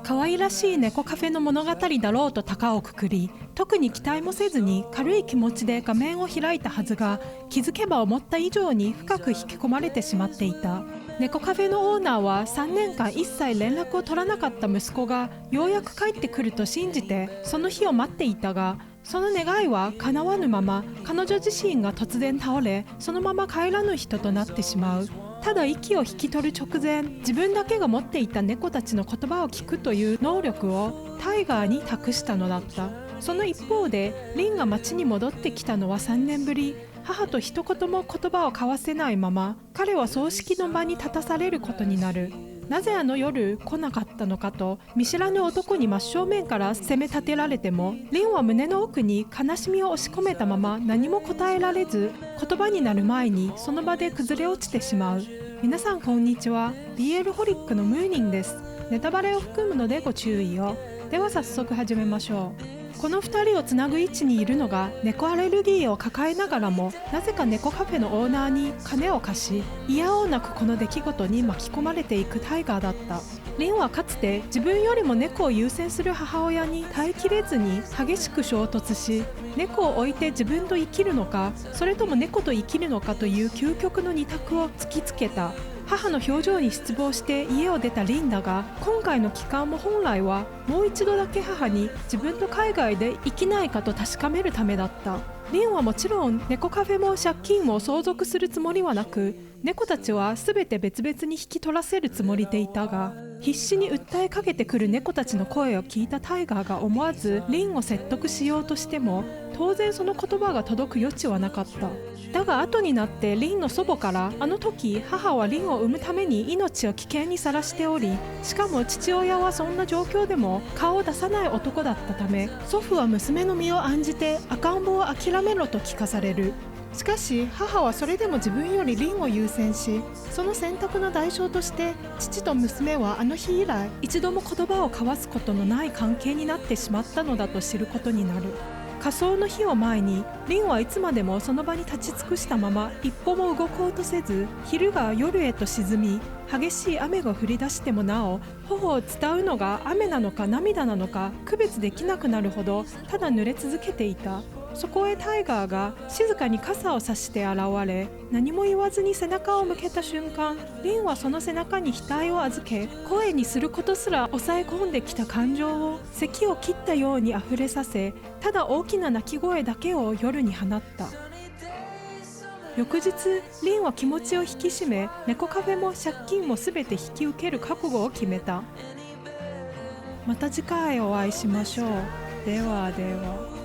可愛らしい猫カフェの物語だろうと高をくくり、特に期待もせずに軽い気持ちで画面を開いたはずが、気づけば思った以上に深く引き込まれてしまっていた。猫カフェのオーナーは3年間一切連絡を取らなかった息子がようやく帰ってくると信じてその日を待っていたが、その願いは叶わぬまま彼女自身が突然倒れ、そのまま帰らぬ人となってしまう。ただ息を引き取る直前、自分だけが持っていた猫たちの言葉を聞くという能力をタイガーに託したのだった。その一方でリンが町に戻ってきたのは3年ぶり。母と一言も言葉を交わせないまま彼は葬式の場に立たされることになる。なぜあの夜来なかったのかと見知らぬ男に真正面から責め立てられても、リンは胸の奥に悲しみを押し込めたまま何も答えられず、言葉になる前にその場で崩れ落ちてしまう。皆さんこんにちは。 BL ホリックのムーニンです。ネタバレを含むのでご注意を。では早速始めましょう。この2人をつなぐ位置にいるのが、猫アレルギーを抱えながらもなぜか猫カフェのオーナーに金を貸し、嫌おうなくこの出来事に巻き込まれていくタイガーだった。リンはかつて自分よりも猫を優先する母親に耐えきれずに激しく衝突し、猫を置いて自分と生きるのか、それとも猫と生きるのかという究極の二択を突きつけた。母の表情に失望して家を出たリンだが、今回の帰還も本来はもう一度だけ母に自分と海外で生きないかと確かめるためだった。リンはもちろん猫カフェも借金を相続するつもりはなく、猫たちは全て別々に引き取らせるつもりでいたが、必死に訴えかけてくる猫たちの声を聞いたタイガーが思わずリンを説得しようとしても、当然その言葉が届く余地はなかった。だが後になってリンの祖母から、あの時母はリンを産むために命を危険にさらしており、しかも父親はそんな状況でも顔を出さない男だったため、祖父は娘の身を案じて赤ん坊を諦めろと聞かされる。しかし母はそれでも自分よりリンを優先し、その選択の代償として父と娘はあの日以来一度も言葉を交わすことのない関係になってしまったのだと知ることになる。火葬の日を前にリンはいつまでもその場に立ち尽くしたまま一歩も動こうとせず、昼が夜へと沈み激しい雨が降り出してもなお、頬を伝うのが雨なのか涙なのか区別できなくなるほどただ濡れ続けていた。そこへタイガーが静かに傘を差して現れ、何も言わずに背中を向けた瞬間、リンはその背中に額を預け、声にすることすら抑え込んできた感情を咳を切ったように溢れさせ、ただ大きな泣き声だけを夜に放った。翌日リンは気持ちを引き締め、猫カフェも借金も全て引き受ける覚悟を決めた。また次回お会いしましょう。ではでは。